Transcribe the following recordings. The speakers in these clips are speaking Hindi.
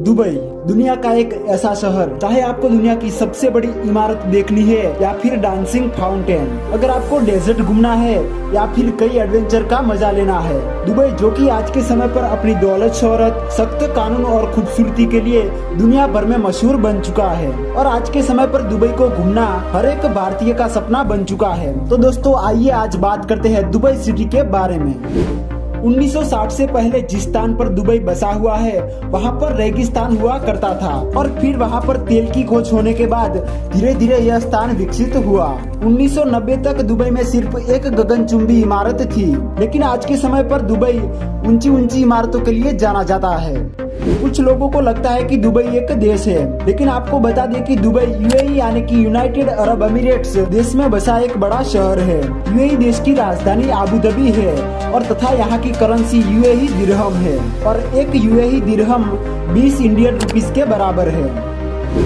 दुबई दुनिया का एक ऐसा शहर, चाहे आपको दुनिया की सबसे बड़ी इमारत देखनी है या फिर डांसिंग फाउंटेन, अगर आपको डेजर्ट घूमना है या फिर कई एडवेंचर का मजा लेना है, दुबई जो कि आज के समय पर अपनी दौलत, शोहरत, सख्त कानून और खूबसूरती के लिए दुनिया भर में मशहूर बन चुका है। और आज के समय पर दुबई को घूमना हर एक भारतीय का सपना बन चुका है। तो दोस्तों आइए आज बात करते हैं दुबई सिटी के बारे में। 1960 से पहले जिस स्थान पर दुबई बसा हुआ है वहाँ पर रेगिस्तान हुआ करता था और फिर वहाँ पर तेल की खोज होने के बाद धीरे धीरे यह स्थान विकसित हुआ। 1990 तक दुबई में सिर्फ एक गगनचुंबी इमारत थी, लेकिन आज के समय पर दुबई ऊंची ऊंची इमारतों के लिए जाना जाता है। कुछ लोगों को लगता है कि दुबई एक देश है, लेकिन आपको बता दें कि दुबई यूएई यानी कि यूनाइटेड अरब अमीरेट्स देश में बसा एक बड़ा शहर है। यूएई देश की राजधानी आबू धाबी है और तथा यहाँ की करेंसी यूएई दिरहम है और एक यूएई दिरहम 20 इंडियन रुपीस के बराबर है।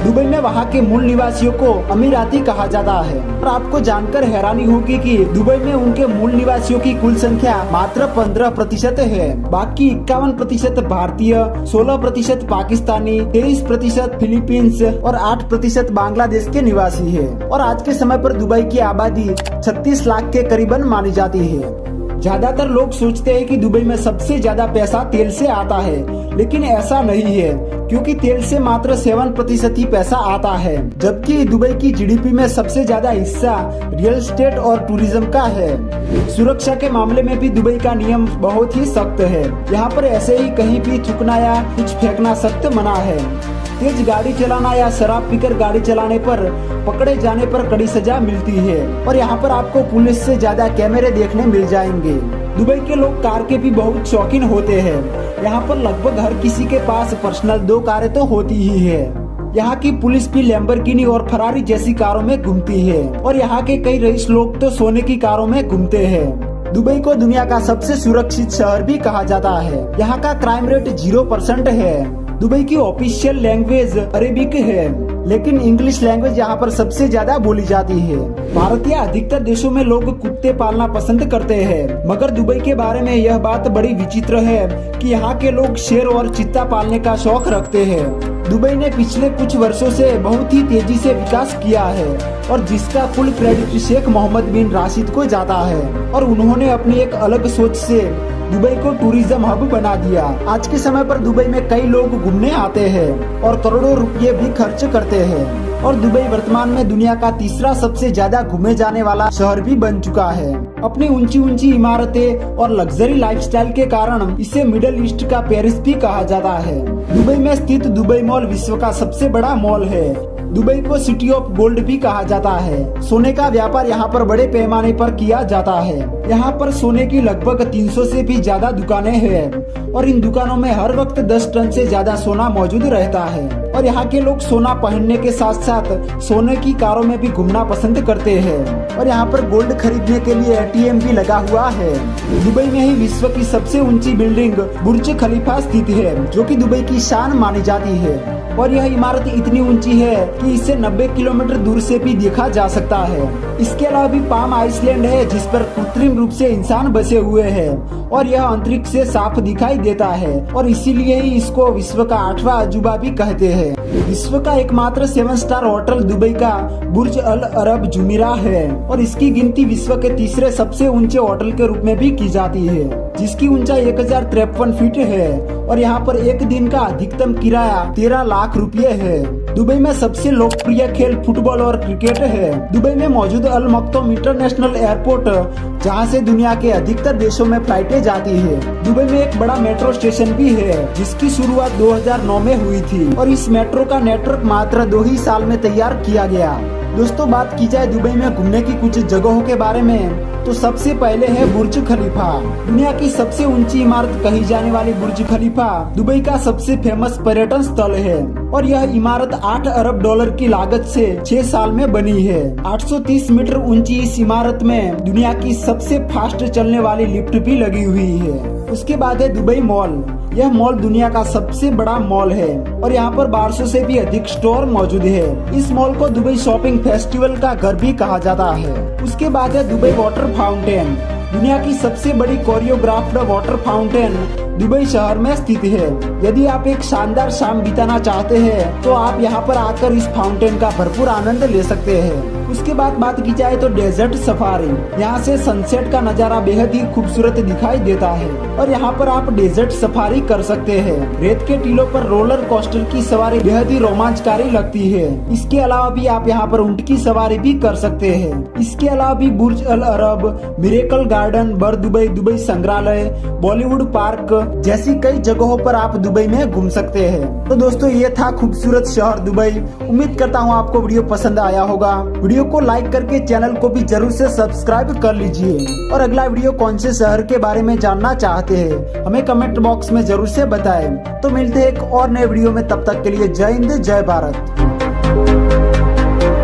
दुबई में वहाँ के मूल निवासियों को अमीराती कहा जाता है और आपको जानकर हैरानी होगी कि दुबई में उनके मूल निवासियों की कुल संख्या मात्र 15% है। बाकी 51% भारतीय, 16% पाकिस्तानी, 23% फिलीपींस और 8% बांग्लादेश के निवासी है। और आज के समय पर दुबई की आबादी 36 लाख के करीबन मानी जाती है। ज्यादातर लोग सोचते हैं कि दुबई में सबसे ज्यादा पैसा तेल से आता है, लेकिन ऐसा नहीं है, क्योंकि तेल से मात्र 7% ही पैसा आता है, जबकि दुबई की जीडीपी में सबसे ज्यादा हिस्सा रियल एस्टेट और टूरिज्म का है। सुरक्षा के मामले में भी दुबई का नियम बहुत ही सख्त है। यहाँ पर ऐसे ही कहीं भी थूकना या कुछ फेंकना सख्त मना है। तेज गाड़ी चलाना या शराब पीकर गाड़ी चलाने पर पकड़े जाने पर कड़ी सजा मिलती है और यहाँ पर आपको पुलिस से ज्यादा कैमरे देखने मिल जाएंगे। दुबई के लोग कार के भी बहुत शौकीन होते हैं। यहाँ पर लगभग हर किसी के पास पर्सनल 2 कारें तो होती ही है। यहाँ की पुलिस भी लैम्बोर्गिनी और फरारी जैसी कारों में घूमती है और यहाँ के कई रईस लोग तो सोने की कारों में घूमते हैं। दुबई को दुनिया का सबसे सुरक्षित शहर भी कहा जाता है। यहाँ का क्राइम रेट 0% है। दुबई की ऑफिशियल लैंग्वेज अरेबिक है, लेकिन इंग्लिश लैंग्वेज यहाँ पर सबसे ज्यादा बोली जाती है। भारत या अधिकतर देशों में लोग कुत्ते पालना पसंद करते हैं, मगर दुबई के बारे में यह बात बड़ी विचित्र है कि यहाँ के लोग शेर और चीता पालने का शौक रखते हैं। दुबई ने पिछले कुछ वर्षों से बहुत ही तेजी से विकास किया है और जिसका फुल क्रेडिट शेख मोहम्मद बिन राशिद को जाता है और उन्होंने अपनी एक अलग सोच से दुबई को टूरिज्म हब बना दिया। आज के समय पर दुबई में कई लोग घूमने आते हैं और करोड़ों रुपये भी खर्च करते हैं और दुबई वर्तमान में दुनिया का तीसरा सबसे ज्यादा घूमे जाने वाला शहर भी बन चुका है। अपनी ऊंची ऊंची इमारतें और लग्जरी लाइफस्टाइल के कारण इसे मिडिल ईस्ट का पेरिस भी कहा जाता है। दुबई में स्थित दुबई मॉल विश्व का सबसे बड़ा मॉल है। दुबई को सिटी ऑफ गोल्ड भी कहा जाता है। सोने का व्यापार यहाँ पर बड़े पैमाने पर किया जाता है। यहाँ पर सोने की लगभग 300 से भी ज्यादा दुकानें हैं और इन दुकानों में हर वक्त 10 टन से ज्यादा सोना मौजूद रहता है। और यहाँ के लोग सोना पहनने के साथ साथ सोने की कारों में भी घूमना पसंद करते हैं और यहाँ पर गोल्ड खरीदने के लिए ATM भी लगा हुआ है। दुबई में ही विश्व की सबसे ऊंची बिल्डिंग बुर्ज खलीफा स्थित है, जो कि दुबई की शान मानी जाती है और यह इमारत इतनी ऊंची है कि इसे 90 किलोमीटर दूर से भी देखा जा सकता है। इसके अलावा भी पाम आइसलैंड है, जिस पर कृत्रिम रूप से इंसान बसे हुए हैं और यह अंतरिक्ष से साफ दिखाई देता है और इसीलिए ही इसको विश्व का 8वां अजूबा भी कहते हैं। विश्व का एकमात्र 7 स्टार होटल दुबई का बुर्ज अल अरब जुमीरा है और इसकी गिनती विश्व के तीसरे सबसे ऊंचे होटल के रूप में भी की जाती है, जिसकी ऊंचाई 1053 फीट है और यहाँ पर एक दिन का अधिकतम किराया 13 लाख रुपये है। दुबई में सबसे लोकप्रिय खेल फुटबॉल और क्रिकेट है। दुबई में मौजूद अल मक्तोम इंटरनेशनल एयरपोर्ट, जहाँ से दुनिया के अधिकतर देशों में फ्लाइटें जाती है। दुबई में एक बड़ा मेट्रो स्टेशन भी है, जिसकी शुरुआत 2009 में हुई थी और इस मेट्रो का नेटवर्क मात्र 2 ही साल में तैयार किया गया। दोस्तों बात की जाए दुबई में घूमने की कुछ जगहों के बारे में, तो सबसे पहले है बुर्ज खलीफा। दुनिया की सबसे ऊंची इमारत कही जाने वाली बुर्ज खलीफा दुबई का सबसे फेमस पर्यटन स्थल है और यह इमारत 8 अरब डॉलर की लागत से 6 साल में बनी है। 830 मीटर ऊंची इस इमारत में दुनिया की सबसे फास्ट चलने वाली लिफ्ट भी लगी हुई है। उसके बाद है दुबई मॉल। यह मॉल दुनिया का सबसे बड़ा मॉल है और यहाँ पर 1200 से भी अधिक स्टोर मौजूद है। इस मॉल को दुबई शॉपिंग फेस्टिवल का घर भी कहा जाता है। उसके बाद है दुबई वाटर फाउंटेन। दुनिया की सबसे बड़ी कोरियोग्राफ्ड वाटर फाउंटेन दुबई शहर में स्थित है। यदि आप एक शानदार शाम बिताना चाहते हैं तो आप यहाँ पर आकर इस फाउंटेन का भरपूर आनंद ले सकते हैं। उसके बाद बात की जाए तो डेजर्ट सफारी। यहाँ से सनसेट का नजारा बेहद ही खूबसूरत दिखाई देता है और यहाँ पर आप डेजर्ट सफारी कर सकते हैं। रेत के टीलों पर रोलर कोस्टर की सवारी बेहद ही रोमांचकारी लगती है। इसके अलावा भी आप यहाँ पर ऊंट की सवारी भी कर सकते हैं। इसके अलावा भी बुर्ज अल अरब, मिरेकल गार्डन, बर दुबई, दुबई संग्रहालय, बॉलीवुड पार्क जैसी कई जगहों पर आप दुबई में घूम सकते हैं। तो दोस्तों ये था खूबसूरत शहर दुबई। उम्मीद करता हूँ आपको वीडियो पसंद आया होगा। वीडियो को लाइक करके चैनल को भी जरूर से सब्सक्राइब कर लीजिए और अगला वीडियो कौन से शहर के बारे में जानना चाहते हैं हमें कमेंट बॉक्स में जरूर से बताएं। तो मिलते हैं एक और नए वीडियो में, तब तक के लिए जय हिंद जय भारत।